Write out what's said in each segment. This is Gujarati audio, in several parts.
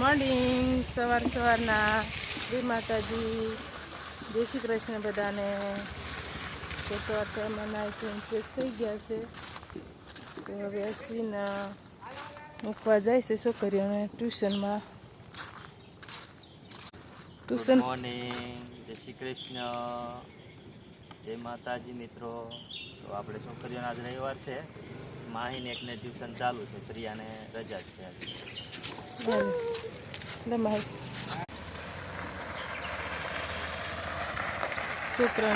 મોર્નિંગ સવારના જય માતાજી, જય શ્રી કૃષ્ણ બધાને. તો સવારમાં નાઈ ફ્રેશ થઈ ગયા છે. તો હવે અશ્વિન મૂકવા જાય છે છોકરીઓને ટ્યુશનમાં. ગુડ મોર્નિંગ, જય શ્રી કૃષ્ણ, જય માતાજી મિત્રો. તો આપણે છોકરીઓના આજ રવિવાર છે. માહીને એકને ટ્યુશન ચાલુ છે, પ્રિયાને રજા છે આજે. છોકરા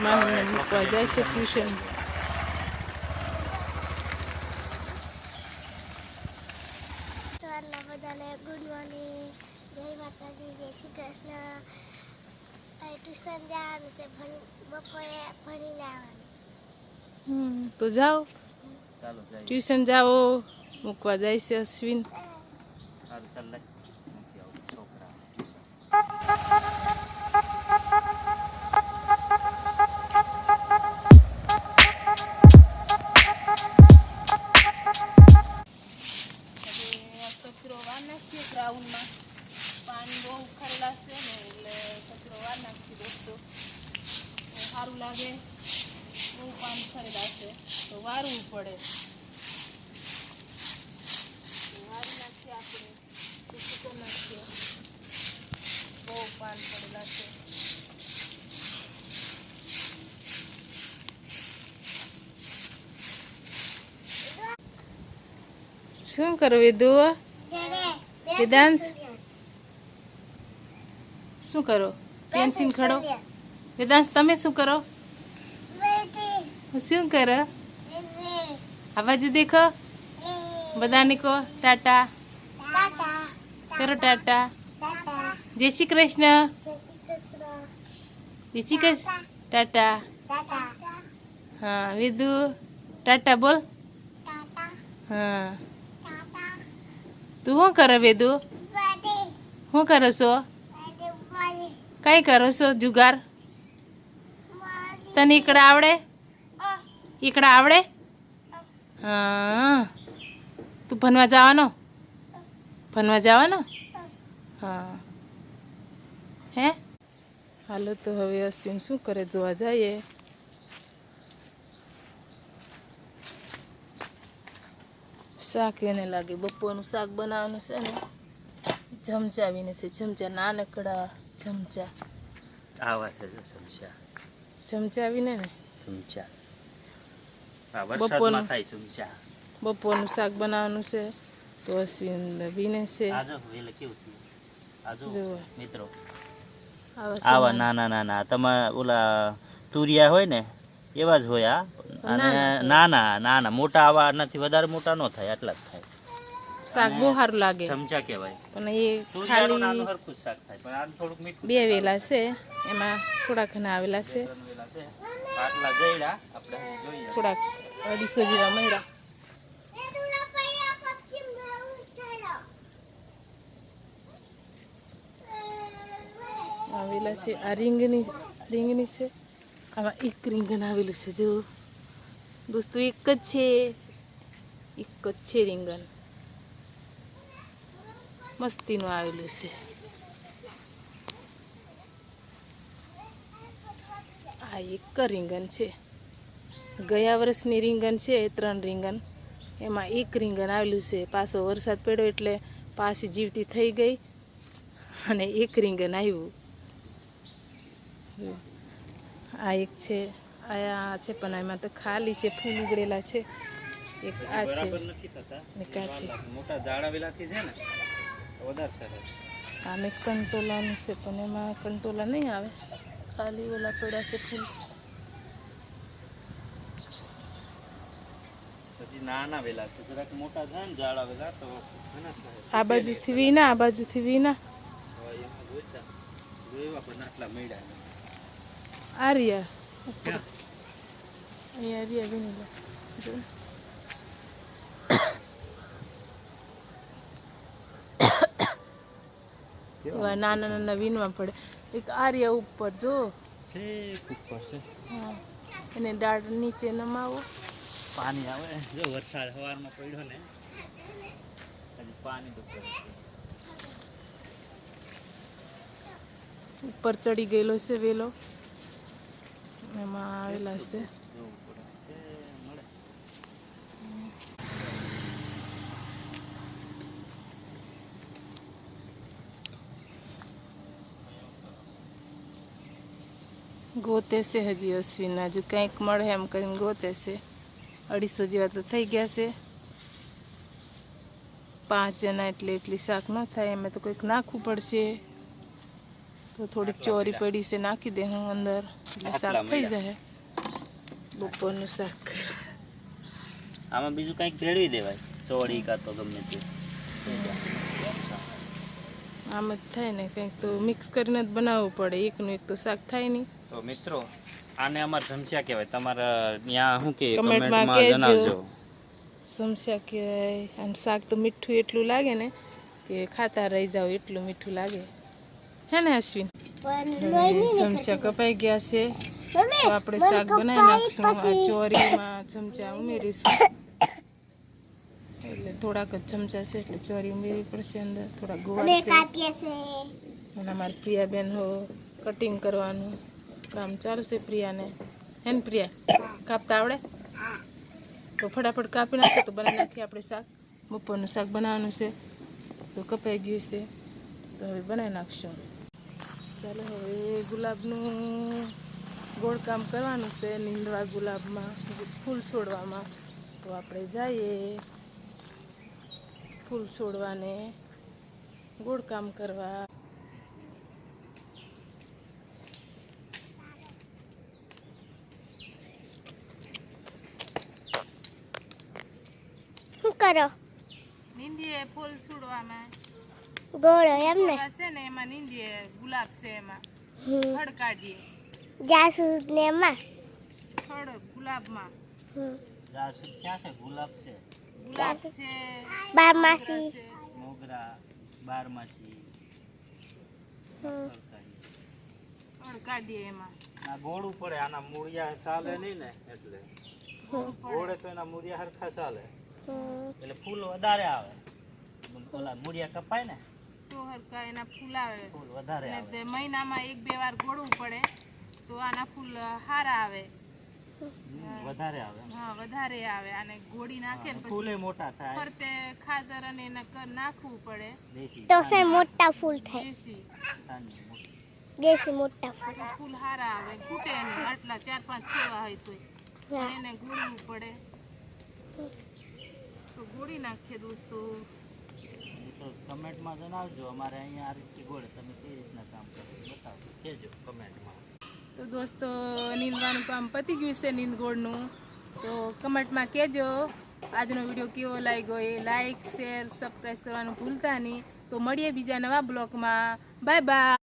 માહીને મૂકવા જાય છે ટ્યુશન. બધાને ગુડ મોર્નિંગ, જય માતાજી, જય શ્રી કૃષ્ણ. ટ્યુશન જવાનું છે, બપોરે ભણીને આવવાનું. તો જાઓ, ચાલો જાય. ટ્યુશન જાઓ, મૂકવા જાય છે અશ્વિન. સારું ચાલ લઈ મૂકી આવું છોકરા. કચરો વાર નાખીએ ગ્રાઉન્ડમાં. પાણી બહુ ખારેલા છે ને, એટલે કચરો વાર નાખીએ દોસ્તો. સારું લાગે. બહુ પાણી ખરેલા છે તો વારવું પડે. વારી નાખીએ આપણે, તો નાખીએ. બહુ પાણી પડેલા છે. શું કરો વિદુ? વેદાંશ શું કરો? પેન્સિલ ખડો. વેદાંશ તમે શું કરો? શું કરો? આ બાજુ દેખો, બધાને કહો ટાટા. કરો ટાટા. જય શ્રી કૃષ્ણ. જય શ્રી કૃષ્ણ. ટાટા. હા વિદુ ટાટા બોલ. હા તું શું કરો વેદુ? શું કરો છો? કઈ કરો છો જુગાર? તને ઈકડા આવડે? ઈકડા આવડે? હા તું ભણવા જવાનો? ભણવા જવાનો? હા હે હાલો. તો હવે અશ્વિન શું કરે જોવા જઈએ. શાક એને લાગે બપોરનું શાક બનાવવાનું છે ને. ચમચાવીને છે, ચમચા નાનકડા ચમચા. આવા છે જો ચમચા. ચમચાવીને ને ચમચા આ વરસાદમાં થાય ચમચા. બપોરનું શાક બનાવવાનું છે. તો અશ્વિન બીને છે. આજો વેલે કેવું થયું આજો મિત્રો. આવા નાના નાના તમારા ઓલા તુરિયા હોય ને એવા જ હોય આ. અને નાના નાના મોટા આવા નથી, વધારે મોટા ન થાય, આટલા જ થાય. શાક બહુ સારું લાગે. ચમચા કહેવાય. પણ એ ખાલી નાનું હરખું શાક થાય, પણ આનું થોડુંક મીઠું. બે વેલા છે, એમાં થોડાક ઘણા આવેલા છે. આટલા જઈડા આપણે જોઈએ. થોડાક 250 જેવા મળ્યા. આવેલા છે. આ રીંગની છે. આમાં એક રીંગણ આવેલું છે જો દોસ્તો. એક જ છે રીંગણ. મસ્તીનું આવેલું છે. આ એક રીંગણ છે. ગયા વર્ષની રીંગણ છે, 3 રીંગણ. એમાં એક રીંગણ આવેલું છે. પાછો વરસાદ પડ્યો એટલે પાછી જીવતી થઈ ગઈ અને એક રીંગણ આવ્યું. આ એક છે, આ છે, પણ એમાં તો ખાલી છે, ફૂલ ઉગડેલા છે. એક આ છે, એક આ છે. મોટા ઝાડાવેલાથી છે ને વધારે સરસ. આને કંટોલાનું છે, પણ એમાં કંટોલા નહીં આવે, ખાલી ઓલા પડ્યા છે ફૂલ. પછી નાના વેલા છે, જરાક મોટા છે ને ઝાડાવેલા તો આ બાજુથી વીના, આ બાજુથી વીના. જોયું પણ આટલા મળ્યા. આ રહ્યા અહીંયા રહ્યા વિનેલા જો. એવા નાના નાના વીનવા પડે. એક આર્યા ઉપર જો છે, ઉપર છે. હા એને દાળ નીચે નમાવો. પાણી આવે જો વરસાદ સવારમાં પડ્યો ને, હજી પાણી તો પડે. ઉપર ચડી ગયેલો છે વેલો, એમાં આવેલા છે. જોવું પડે કે મળે. ગોતે છે હજી અશ્વિન, હજુ કંઈક મળે એમ કરીને ગોતે છે. 250 જેવા તો થઈ ગયા છે. 5 જણા એટલે એટલી શાક ન થાય, એમાં તો કંઈક નાખવું પડશે. તો થોડીક ચોરી પડી છે, નાખી દે હું અંદર, એટલે શાક થઈ જાય બપોરનું શાક. આમાં બીજું કંઈક ભેળવી દેવાય, ચોળી કાં તો ગમે તે. આમ જ થાય ને, કંઈક તો મિક્સ કરીને જ બનાવવું પડે, એકનું એક તો શાક થાય નહીં. તો મિત્રો આને અમાર ચમચા કહેવાય, તમારા ત્યાં શું કે કમેન્ટમાં કમેન્ટમાં કહેજો. જણાવજો. સમસ્યા કહેવાય. અને શાક તો મીઠું એટલું લાગે ને કે ખાતા રહી જાવ, એટલું મીઠું લાગે, હે ને અશ્વિન? સમસ્યા કપાઈ ગયા છે, તો આપણે શાક બનાવી નાખશું. આ ચોરીમાં ચમચા ઉમેરીશું, એટલે થોડાક જ ચમચા છે એટલે ચોરી ઉમેરવી પડશે અંદર. થોડા ગોળ છે, અને અમારી પ્રિયાબેન હો કટિંગ કરવાનું કામ ચાલુ છે પ્રિયાને, હે ને પ્રિયા? કાપતા આવડે? તો ફટાફટ કાપી નાખો તો બનાવી નાખીએ આપણે શાક. બપોરનું શાક બનાવવાનું છે, તો કપાઈ ગયું છે, તો હવે બનાવી નાખશું. ચાલો હવે ગુલાબનું ગોળ કામ કરવાનું છે, નીંદવા ગુલાબમાં ફૂલ છોડવામાં. તો આપણે જઈએ ફૂલ છોડવાને ગોળ કામ કરવા. શું કરો? નીંદીએ ફૂલ છોડવામાં. ગોળો એમ ને? છે ને એમાં નીંદીએ, ગુલાબ છે એમાં થડ કાઢીએ. જાસૂદ ને એમાં થડ ગુલાબમાં જાસૂદ ક્યાં છે? ગુલાબ છે, ગુલાબ છે, બારમાસી. મોગરા, બારમાસી. થડ કાઢીએ એમાં. આ ગોળું પડે, આના મૂળિયા ચાલે નહીં ને, એટલે ગોળે તો એના મૂળિયા હરખા ચાલે, એટલે ફૂલ વધારે આવે. ઓલા મૂળિયા કપાય ને તો હરકા એના ફૂલ આવે. ફૂલ વધારે અને આવે. તે મહિનામાં 1-2 વાર ગોળવું પડે તો આના ફૂલ હારા આવે. વધારે આવે. હા, વધારે આવે. અને ગોળી નાખે ને ફૂલે પછી મોટા થાય. ફરતે ખાતર અને એને નાખવું પડે. દેશી તો સે મોટા ફૂલ થાય. દેશી ધાન્ય મોટી. દેશી મોટા ફૂલ. ફૂલ હારા આવે, ફૂટે નહીં. આટલા 4-5 છોડવા હોય તોય પણ એને ગોળવું પડે. તો ગોળી નાખીએ દોસ્તો. તો કમેન્ટમાં જણાવજો, અમારે અહીંયા આ રીતે ગોળે તમે કઈ રીતના કામ કરો બતાવજો, કહેજો કમેન્ટમાં. તો દોસ્તો નીંદવાનું કામ પતી ગયું છે, નીંદ ગોળનું. તો કમેન્ટમાં કહેજો આજનો વિડીયો કેવો લાગ્યો એ. લાઈક, શેર, સબસ્ક્રાઈબ કરવાનું ભૂલતા નહીં. તો મળીએ બીજા નવા બ્લોગમાં. Bye bye.